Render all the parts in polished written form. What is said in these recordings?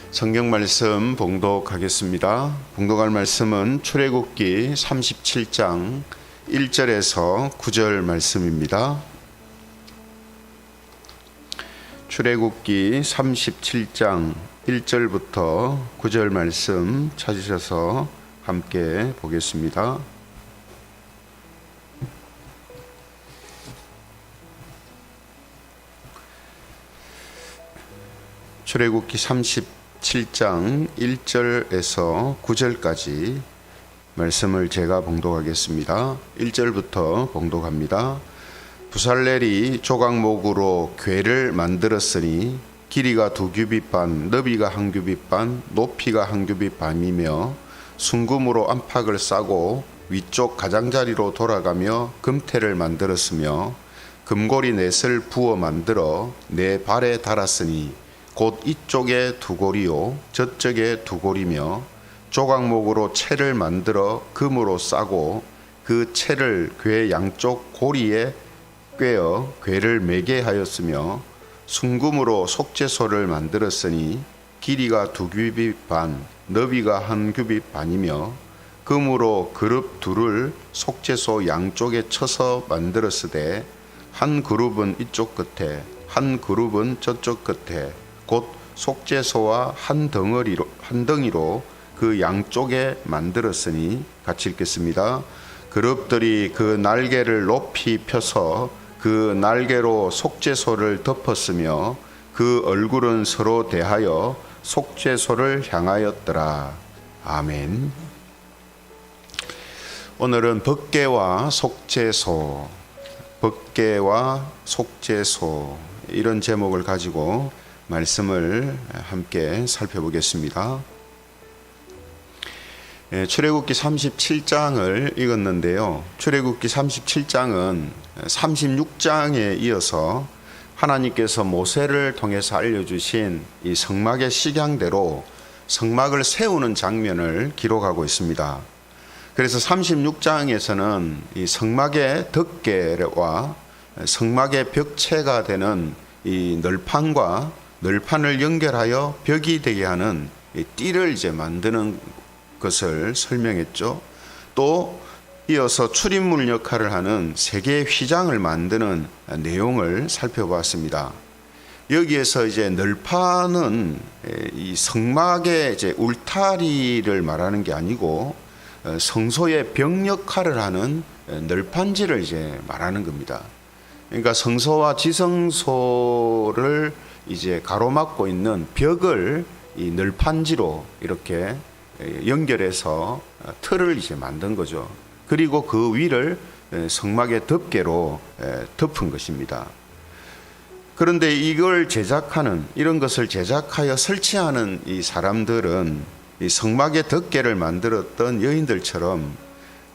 성경 말씀 봉독하겠습니다. 봉독할 말씀은 출애굽기 37장 1절에서 9절 말씀입니다. 출애굽기 37장 1절부터 9절 말씀 찾으셔서 함께 보겠습니다. 출애굽기 37장 1절에서 9절까지 말씀을 제가 봉독하겠습니다. 1절부터 봉독합니다. 부살렐이 조각목으로 궤를 만들었으니 길이가 2규빗 반, 너비가 1규빗 반, 높이가 1규빗 반이며 순금으로 안팎을 싸고 위쪽 가장자리로 돌아가며 금태를 만들었으며 금고리 넷을 부어 만들어 네 발에 달았으니 곧 이쪽에 2고리요 저쪽에 2고리며 조각목으로 채를 만들어 금으로 싸고 그 채를 궤 양쪽 고리에 꿰어 궤를 매게 하였으며 순금으로 속죄소를 만들었으니 길이가 2규빗 반, 너비가 1규빗 반이며 금으로 그룹 둘을 속죄소 양쪽에 쳐서 만들었으되 한 그룹은 이쪽 끝에 한 그룹은 저쪽 끝에 곧 속죄소와 한 덩이로 그 양쪽에 만들었으니 같이 읽겠습니다. 그룹들이 그 날개를 높이 펴서 그 날개로 속죄소를 덮었으며 그 얼굴은 서로 대하여 속죄소를 향하였더라. 아멘. 오늘은 법궤와 속죄소, 법궤와 속죄소 이런 제목을 가지고 말씀을 함께 살펴보겠습니다. 출애굽기 37장을 읽었는데요. 출애굽기 37장은 36장에 이어서 하나님께서 모세를 통해서 알려주신 이 성막의 식양대로 성막을 세우는 장면을 기록하고 있습니다. 그래서 36장에서는 이 성막의 덮개와 성막의 벽체가 되는 이 널판을 연결하여 벽이 되게 하는 띠를 이제 만드는 것을 설명했죠. 또 이어서 출입문 역할을 하는 세 개의 휘장을 만드는 내용을 살펴봤습니다. 여기에서 이제 널판은 이 성막의 이제 울타리를 말하는 게 아니고 성소의 벽 역할을 하는 널판지를 이제 말하는 겁니다. 그러니까 성소와 지성소를 이제 가로막고 있는 벽을 이 널판지로 이렇게 연결해서 틀을 이제 만든 거죠. 그리고 그 위를 성막의 덮개로 덮은 것입니다. 그런데 이걸 이런 것을 제작하여 설치하는 이 사람들은 이 성막의 덮개를 만들었던 여인들처럼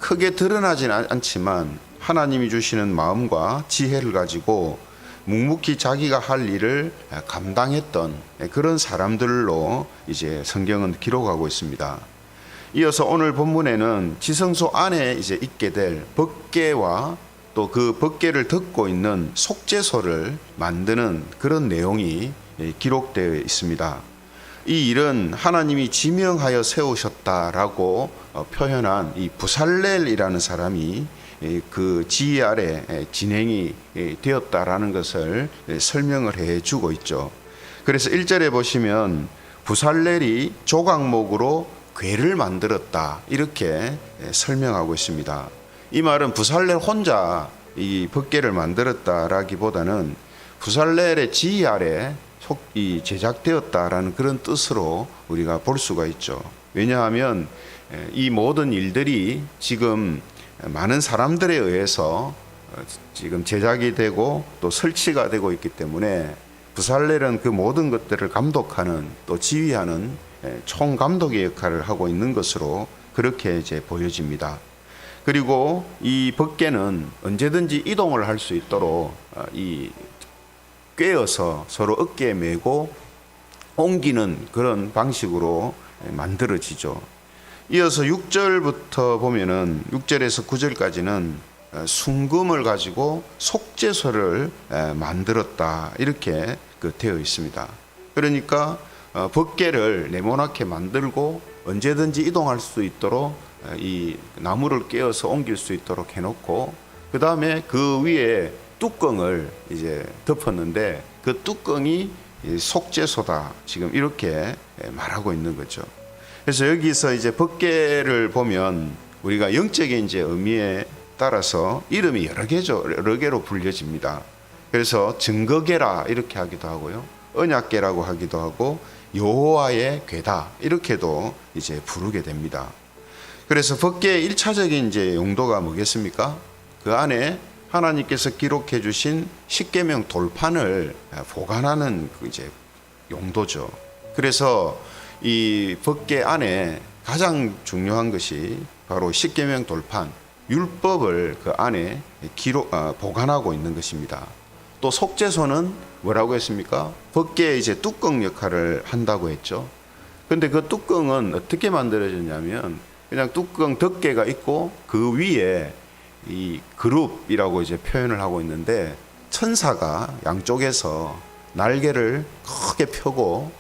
크게 드러나지는 않지만 하나님이 주시는 마음과 지혜를 가지고 묵묵히 자기가 할 일을 감당했던 그런 사람들로 이제 성경은 기록하고 있습니다. 이어서 오늘 본문에는 지성소 안에 이제 있게 될 법궤와 또 그 법궤를 덮고 있는 속죄소를 만드는 그런 내용이 기록되어 있습니다. 이 일은 하나님이 지명하여 세우셨다라고 표현한 이 부살렐이라는 사람이 그 지휘 아래 진행이 되었다라는 것을 설명을 해주고 있죠. 그래서 1절에 보시면 부살렐이 조각목으로 궤를 만들었다 이렇게 설명하고 있습니다. 이 말은 부살렐 혼자 이 법궤를 만들었다라기보다는 부살렐의 지휘 아래 제작되었다라는 그런 뜻으로 우리가 볼 수가 있죠. 왜냐하면 이 모든 일들이 지금 많은 사람들에 의해서 지금 제작이 되고 또 설치가 되고 있기 때문에 부살렐은 그 모든 것들을 감독하는 또 지휘하는 총감독의 역할을 하고 있는 것으로 그렇게 이제 보여집니다. 그리고 이 법궤는 언제든지 이동을 할 수 있도록 꿰어서 서로 어깨에 메고 옮기는 그런 방식으로 만들어지죠. 이어서 6절부터 보면은 6절에서 9절까지는 순금을 가지고 속죄소를 만들었다 이렇게 되어 있습니다. 그러니까 법궤를 네모나게 만들고 언제든지 이동할 수 있도록 이 나무를 깨어서 옮길 수 있도록 해놓고, 그 다음에 그 위에 뚜껑을 이제 덮었는데 그 뚜껑이 속죄소다, 지금 이렇게 말하고 있는 거죠. 그래서 여기서 이제 법궤를 보면 우리가 영적인 이제 의미에 따라서 이름이 여러 개죠. 여러 개로 불려집니다. 그래서 증거궤라 이렇게 하기도 하고요, 언약궤라고 하기도 하고, 여호와의 궤다 이렇게도 이제 부르게 됩니다. 그래서 법궤의 1차적인 이제 용도가 뭐겠습니까? 그 안에 하나님께서 기록해 주신 십계명 돌판을 보관하는 그 이제 용도죠. 그래서 이 법궤 안에 가장 중요한 것이 바로 십계명 돌판, 율법을 그 안에 보관하고 있는 것입니다. 또 속죄소는 뭐라고 했습니까? 법궤에 이제 뚜껑 역할을 한다고 했죠. 근데 그 뚜껑은 어떻게 만들어졌냐면 그냥 뚜껑 덮개가 있고 그 위에 이 그룹이라고 이제 표현을 하고 있는데, 천사가 양쪽에서 날개를 크게 펴고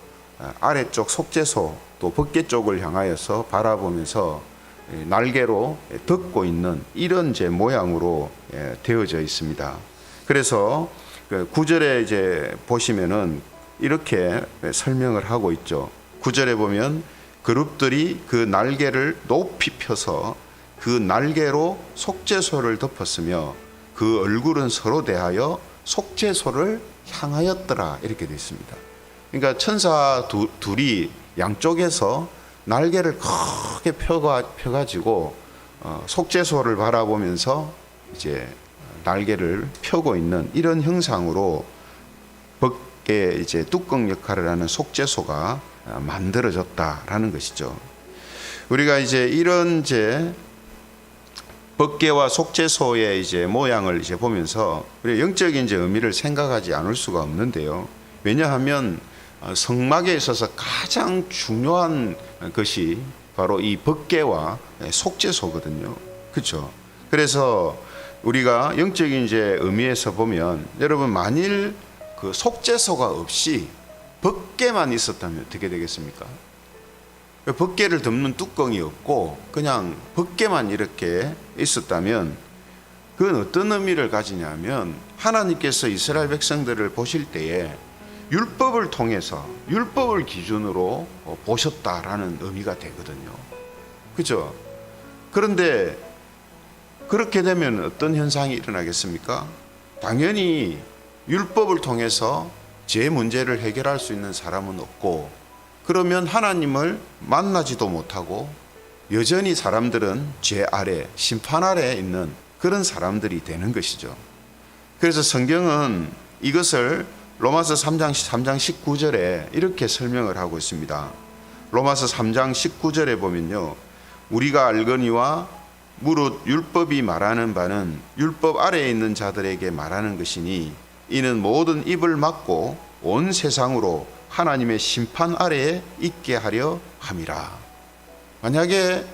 아래쪽 속죄소 또 법궤 쪽을 향하여서 바라보면서 날개로 덮고 있는 이런 이제 모양으로 되어져 있습니다. 그래서 9절에 이제 보시면은 이렇게 설명을 하고 있죠. 9절에 보면 그룹들이 그 날개를 높이 펴서 그 날개로 속죄소를 덮었으며 그 얼굴은 서로 대하여 속죄소를 향하였더라, 이렇게 되어 있습니다. 그러니까 천사 둘이 양쪽에서 날개를 크게 펴가지고 속죄소를 바라보면서 이제 날개를 펴고 있는 이런 형상으로 법궤 이제 뚜껑 역할을 하는 속죄소가 만들어졌다라는 것이죠. 우리가 이제 이런 이제 법궤와 속죄소의 이제 모양을 이제 보면서 우리 영적인 이제 의미를 생각하지 않을 수가 없는데요. 왜냐하면 성막에 있어서 가장 중요한 것이 바로 이 법궤와 속죄소거든요. 그렇죠? 그래서 우리가 영적인 이제 의미에서 보면, 여러분 만일 그 속죄소가 없이 법궤만 있었다면 어떻게 되겠습니까? 법궤를 덮는 뚜껑이 없고 그냥 법궤만 이렇게 있었다면 그건 어떤 의미를 가지냐면, 하나님께서 이스라엘 백성들을 보실 때에 율법을 통해서 율법을 기준으로 보셨다라는 의미가 되거든요. 그렇죠? 그런데 그렇게 되면 어떤 현상이 일어나겠습니까? 당연히 율법을 통해서 제 문제를 해결할 수 있는 사람은 없고, 그러면 하나님을 만나지도 못하고 여전히 사람들은 죄 아래, 심판 아래에 있는 그런 사람들이 되는 것이죠. 그래서 성경은 이것을 로마서 3장 19절에 이렇게 설명을 하고 있습니다. 로마서 3장 19절에 보면요, 우리가 알거니와 무릇 율법이 말하는 바는 율법 아래에 있는 자들에게 말하는 것이니 이는 모든 입을 막고 온 세상으로 하나님의 심판 아래에 있게 하려 함이라. 만약에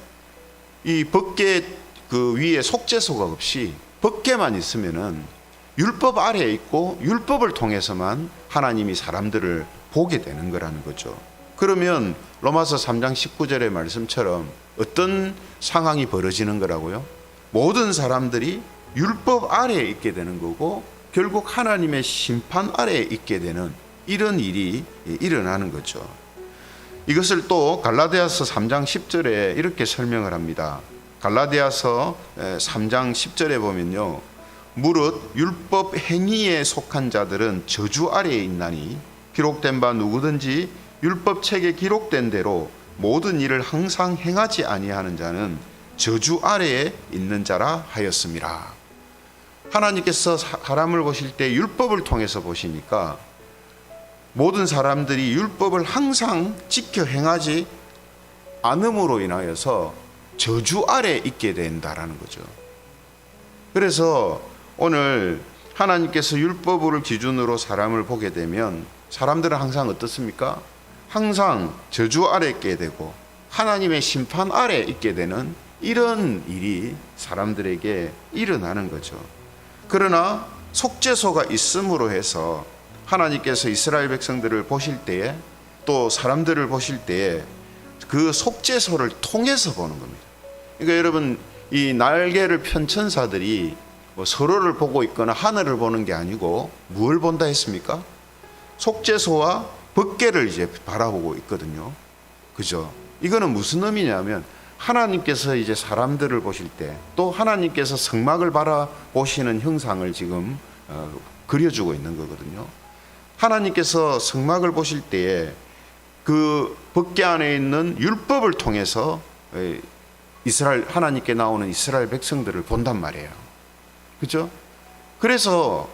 이 법궤 그 위에 속죄소가 없이 법궤만 있으면은 율법 아래에 있고 율법을 통해서만 하나님이 사람들을 보게 되는 거라는 거죠. 그러면 로마서 3장 19절의 말씀처럼 어떤 상황이 벌어지는 거라고요? 모든 사람들이 율법 아래에 있게 되는 거고 결국 하나님의 심판 아래에 있게 되는 이런 일이 일어나는 거죠. 이것을 또 갈라디아서 3장 10절에 이렇게 설명을 합니다. 갈라디아서 3장 10절에 보면요, 무릇 율법 행위에 속한 자들은 저주 아래에 있나니 기록된 바 누구든지 율법책에 기록된 대로 모든 일을 항상 행하지 아니하는 자는 저주 아래에 있는 자라 하였음이라. 하나님께서 사람을 보실 때 율법을 통해서 보시니까 모든 사람들이 율법을 항상 지켜 행하지 않음으로 인하여서 저주 아래에 있게 된다라는 거죠. 그래서 오늘 하나님께서 율법을 기준으로 사람을 보게 되면 사람들은 항상 어떻습니까? 항상 저주 아래에 있게 되고 하나님의 심판 아래에 있게 되는 이런 일이 사람들에게 일어나는 거죠. 그러나 속죄소가 있음으로 해서 하나님께서 이스라엘 백성들을 보실 때에 또 사람들을 보실 때 그 속죄소를 통해서 보는 겁니다. 그러니까 여러분, 이 날개를 편 천사들이 뭐 서로를 보고 있거나 하늘을 보는 게 아니고 무엇을 본다 했습니까? 속죄소와 법궤를 이제 바라보고 있거든요. 그죠? 이거는 무슨 의미냐면 하나님께서 이제 사람들을 보실 때 또 하나님께서 성막을 바라보시는 형상을 지금 그려주고 있는 거거든요. 하나님께서 성막을 보실 때에 그 법궤 안에 있는 율법을 통해서 이스라엘, 하나님께 나오는 이스라엘 백성들을 본단 말이에요. 그죠? 그래서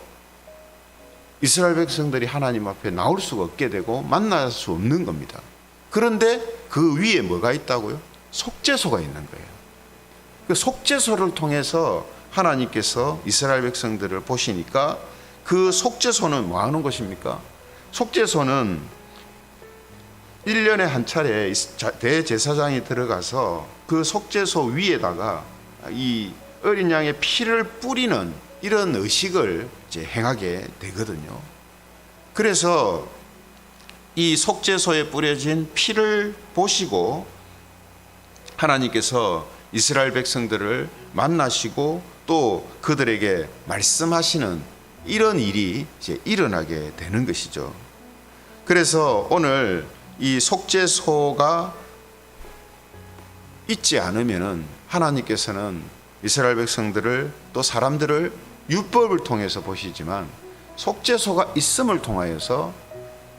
이스라엘 백성들이 하나님 앞에 나올 수가 없게 되고 만날 수 없는 겁니다. 그런데 그 위에 뭐가 있다고요? 속죄소가 있는 거예요. 그 속죄소를 통해서 하나님께서 이스라엘 백성들을 보시니까 그 속죄소는 뭐 하는 것입니까? 속죄소는 1년에 한 차례 대제사장이 들어가서 그 속죄소 위에다가 이 어린 양의 피를 뿌리는 이런 의식을 이제 행하게 되거든요. 그래서 이 속죄소에 뿌려진 피를 보시고 하나님께서 이스라엘 백성들을 만나시고 또 그들에게 말씀하시는 이런 일이 이제 일어나게 되는 것이죠. 그래서 오늘 이 속죄소가 있지 않으면은 하나님께서는 이스라엘 백성들을 또 사람들을 율법을 통해서 보시지만 속죄소가 있음을 통하여서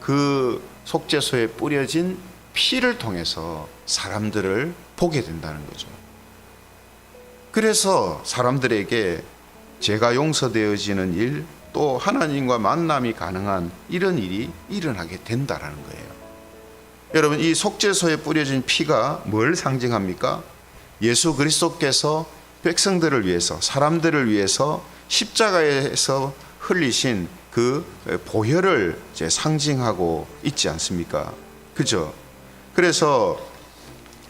그 속죄소에 뿌려진 피를 통해서 사람들을 보게 된다는 거죠. 그래서 사람들에게 죄가 용서되어지는 일, 또 하나님과 만남이 가능한 이런 일이 일어나게 된다는 거예요. 여러분, 이 속죄소에 뿌려진 피가 뭘 상징합니까? 예수 그리스도께서 백성들을 위해서, 사람들을 위해서 십자가에서 흘리신 그 보혈을 이제 상징하고 있지 않습니까? 그죠? 그래서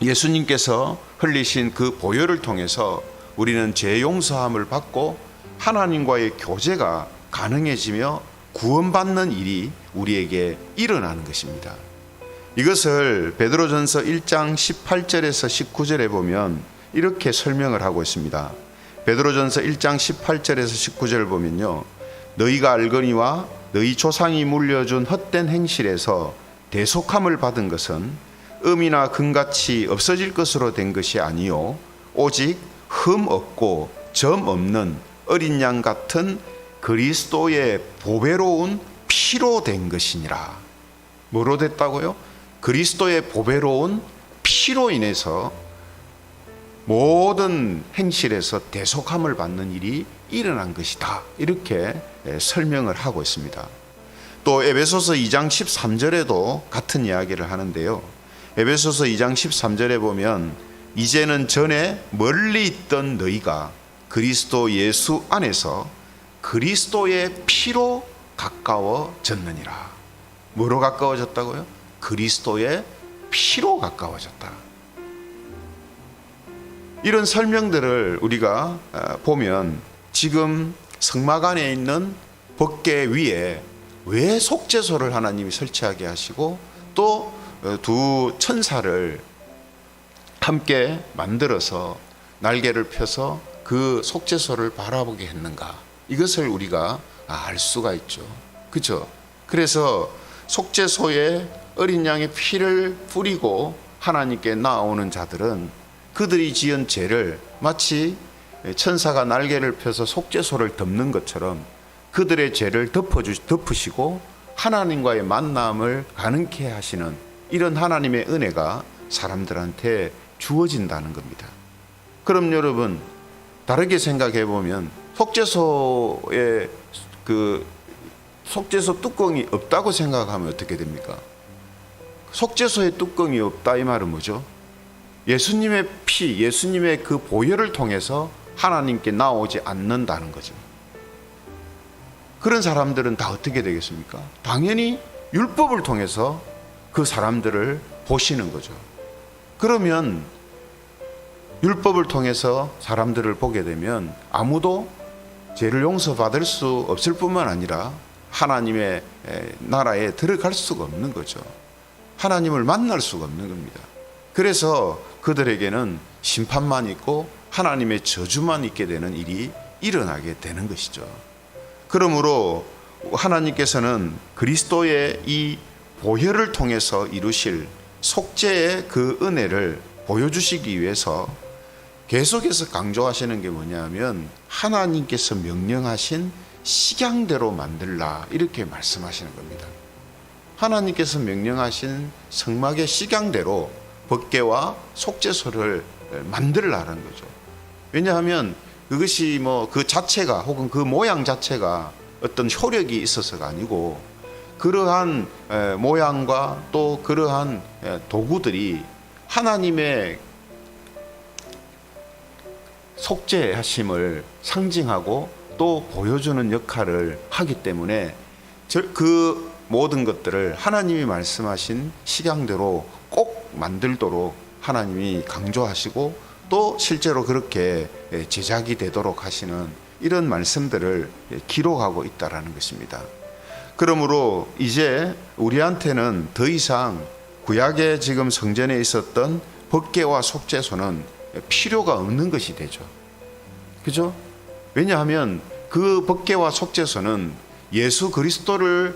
예수님께서 흘리신 그 보혈을 통해서 우리는 죄 용서함을 받고 하나님과의 교제가 가능해지며 구원받는 일이 우리에게 일어나는 것입니다. 이것을 베드로전서 1장 18절에서 19절에 보면 이렇게 설명을 하고 있습니다. 베드로전서 1장 18절에서 19절을 보면요, 너희가 알거니와 너희 조상이 물려준 헛된 행실에서 대속함을 받은 것은 음이나 금같이 없어질 것으로 된 것이 아니요 오직 흠 없고 점 없는 어린 양 같은 그리스도의 보배로운 피로 된 것이니라. 뭐로 됐다고요? 그리스도의 보배로운 피로 인해서 모든 행실에서 대속함을 받는 일이 일어난 것이다. 이렇게 설명을 하고 있습니다. 또 에베소서 2장 13절에도 같은 이야기를 하는데요. 에베소서 2장 13절에 보면 이제는 전에 멀리 있던 너희가 그리스도 예수 안에서 그리스도의 피로 가까워졌느니라. 뭐로 가까워졌다고요? 그리스도의 피로 가까워졌다. 이런 설명들을 우리가 보면 지금 성막 안에 있는 법궤 위에 왜 속죄소를 하나님이 설치하게 하시고 또 두 천사를 함께 만들어서 날개를 펴서 그 속죄소를 바라보게 했는가, 이것을 우리가 알 수가 있죠. 그렇죠? 그래서 속죄소에 어린 양의 피를 뿌리고 하나님께 나오는 자들은 그들이 지은 죄를 마치 천사가 날개를 펴서 속죄소를 덮는 것처럼 그들의 죄를 덮으시고 하나님과의 만남을 가능케 하시는 이런 하나님의 은혜가 사람들한테 주어진다는 겁니다. 그럼 여러분, 다르게 생각해 보면 속죄소에 그 속죄소 뚜껑이 없다고 생각하면 어떻게 됩니까? 속죄소에 뚜껑이 없다 이 말은 뭐죠? 예수님의 피, 예수님의 그 보혈을 통해서 하나님께 나오지 않는다는 거죠. 그런 사람들은 다 어떻게 되겠습니까? 당연히 율법을 통해서 그 사람들을 보시는 거죠. 그러면 율법을 통해서 사람들을 보게 되면 아무도 죄를 용서받을 수 없을 뿐만 아니라 하나님의 나라에 들어갈 수가 없는 거죠. 하나님을 만날 수가 없는 겁니다. 그래서 그들에게는 심판만 있고 하나님의 저주만 있게 되는 일이 일어나게 되는 것이죠. 그러므로 하나님께서는 그리스도의 이 보혈을 통해서 이루실 속죄의 그 은혜를 보여주시기 위해서 계속해서 강조하시는 게 뭐냐면 하나님께서 명령하신 식양대로 만들라 이렇게 말씀하시는 겁니다. 하나님께서 명령하신 성막의 식양대로 법궤와 속죄소를 만들라는 거죠. 왜냐하면 그것이 뭐 그 자체가 혹은 그 모양 자체가 어떤 효력이 있어서가 아니고 그러한 모양과 또 그러한 도구들이 하나님의 속죄하심을 상징하고 또 보여주는 역할을 하기 때문에 그 모든 것들을 하나님이 말씀하신 식양대로 꼭 만들도록 하나님이 강조하시고 또 실제로 그렇게 제작이 되도록 하시는 이런 말씀들을 기록하고 있다라는 것입니다. 그러므로 이제 우리한테는 더 이상 구약의 지금 성전에 있었던 법궤와 속죄소는 필요가 없는 것이 되죠. 그죠? 왜냐하면 그 법궤와 속죄소는 예수 그리스도의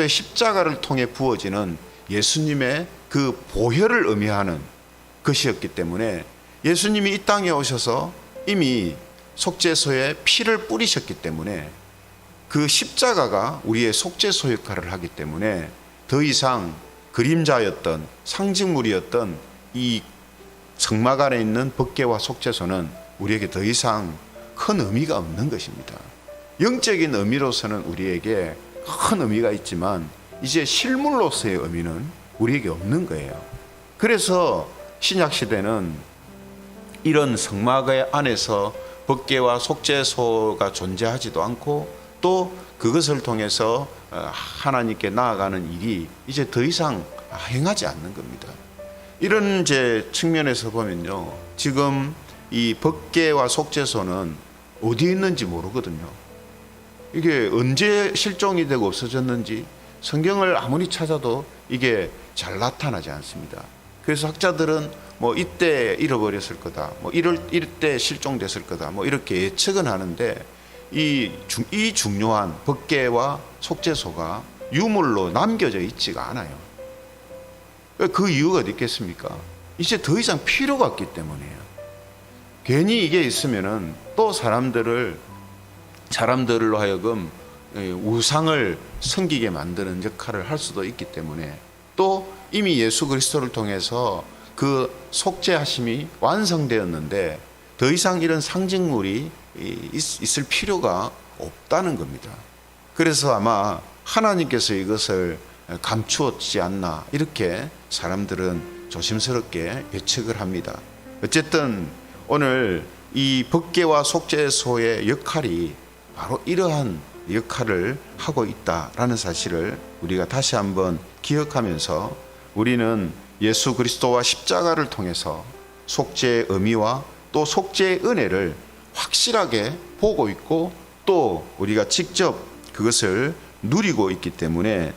십자가를 통해 부어지는 예수님의 그 보혈을 의미하는 것이었기 때문에 예수님이 이 땅에 오셔서 이미 속죄소에 피를 뿌리셨기 때문에 그 십자가가 우리의 속죄소 역할을 하기 때문에 더 이상 그림자였던 상징물이었던 이 성막 안에 있는 법궤와 속죄소는 우리에게 더 이상 큰 의미가 없는 것입니다. 영적인 의미로서는 우리에게 큰 의미가 있지만 이제 실물로서의 의미는 우리에게 없는 거예요. 그래서 신약 시대는 이런 성막 안에서 법궤와 속죄소가 존재하지도 않고 또 그것을 통해서 하나님께 나아가는 일이 이제 더 이상 행하지 않는 겁니다. 이런 제 측면에서 보면요, 지금 이 법궤와 속죄소는 어디에 있는지 모르거든요. 이게 언제 실종이 되고 없어졌는지 성경을 아무리 찾아도 이게 잘 나타나지 않습니다. 그래서 학자들은 뭐 이때 잃어버렸을 거다, 뭐 이때 실종됐을 거다, 뭐 이렇게 예측은 하는데 이 중요한 법궤와 속죄소가 유물로 남겨져 있지가 않아요. 그 이유가 어디 있겠습니까? 이제 더 이상 필요가 없기 때문이에요. 괜히 이게 있으면은 또 사람들로 하여금 우상을 섬기게 만드는 역할을 할 수도 있기 때문에 또 이미 예수 그리스도를 통해서 그 속죄하심이 완성되었는데 더 이상 이런 상징물이 있을 필요가 없다는 겁니다. 그래서 아마 하나님께서 이것을 감추었지 않나 이렇게 사람들은 조심스럽게 예측을 합니다. 어쨌든 오늘 이 법궤와 속죄소의 역할이 바로 이러한 역할을 하고 있다라는 사실을 우리가 다시 한번 기억하면서 우리는 예수 그리스도와 십자가를 통해서 속죄의 의미와 또 속죄의 은혜를 확실하게 보고 있고 또 우리가 직접 그것을 누리고 있기 때문에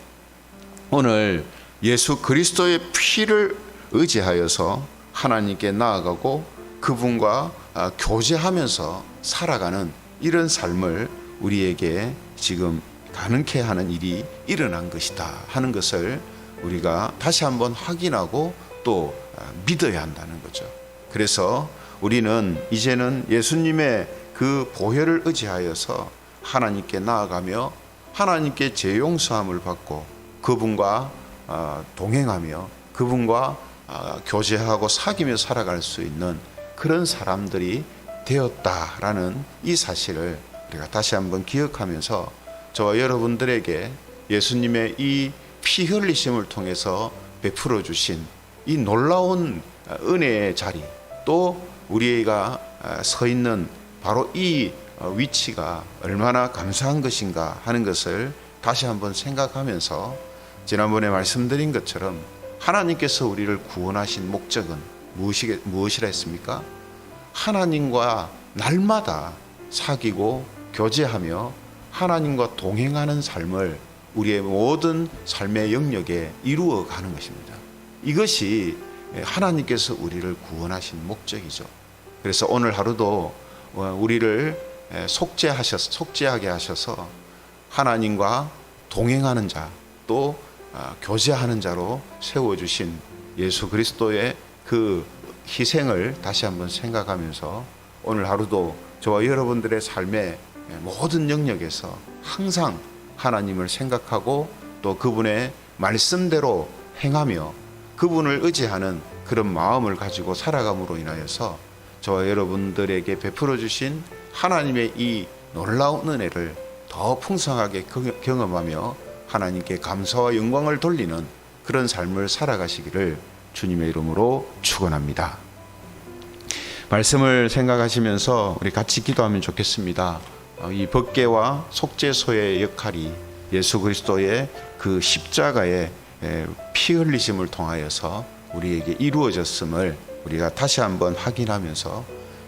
오늘 예수 그리스도의 피를 의지하여서 하나님께 나아가고 그분과 교제하면서 살아가는 이런 삶을 우리에게 지금 가능케 하는 일이 일어난 것이다 하는 것을 우리가 다시 한번 확인하고 또 믿어야 한다는 거죠. 그래서 우리는 이제는 예수님의 그 보혈을 의지하여서 하나님께 나아가며 하나님께 죄 용서함을 받고 그분과 동행하며 그분과 교제하고 사귀며 살아갈 수 있는 그런 사람들이 되었다라는 이 사실을 우리가 다시 한번 기억하면서 저와 여러분들에게 예수님의 이 피 흘리심을 통해서 베풀어 주신 이 놀라운 은혜의 자리 또 우리가 서 있는 바로 이 위치가 얼마나 감사한 것인가 하는 것을 다시 한번 생각하면서 지난번에 말씀드린 것처럼 하나님께서 우리를 구원하신 목적은 무엇이라 했습니까? 하나님과 날마다 사귀고 교제하며 하나님과 동행하는 삶을 우리의 모든 삶의 영역에 이루어 가는 것입니다. 이것이 하나님께서 우리를 구원하신 목적이죠. 그래서 오늘 하루도 우리를 속죄하게 하셔서 하나님과 동행하는 자, 또 교제하는 자로 세워주신 예수 그리스도의 그 희생을 다시 한번 생각하면서 오늘 하루도 저와 여러분들의 삶의 모든 영역에서 항상 하나님을 생각하고 또 그분의 말씀대로 행하며 그분을 의지하는 그런 마음을 가지고 살아감으로 인하여서 저와 여러분들에게 베풀어 주신 하나님의 이 놀라운 은혜를 더 풍성하게 경험하며 하나님께 감사와 영광을 돌리는 그런 삶을 살아가시기를 주님의 이름으로 축원합니다. 말씀을 생각하시면서 우리 같이 기도하면 좋겠습니다. 이 법궤와 속죄소의 역할이 예수 그리스도의 그 십자가의 피 흘리심을 통하여서 우리에게 이루어졌음을 우리가 다시 한번 확인하면서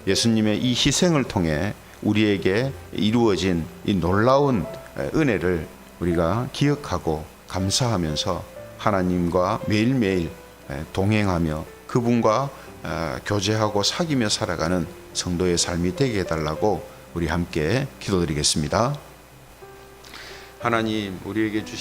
예수님의 이 희생을 통해 우리에게 이루어진 이 놀라운 은혜를 우리가 기억하고 감사하면서 하나님과 매일매일 동행하며 그분과 교제하고 사귀며 살아가는 성도의 삶이 되게 해달라고 우리 함께 기도드리겠습니다. 하나님, 우리에게 주신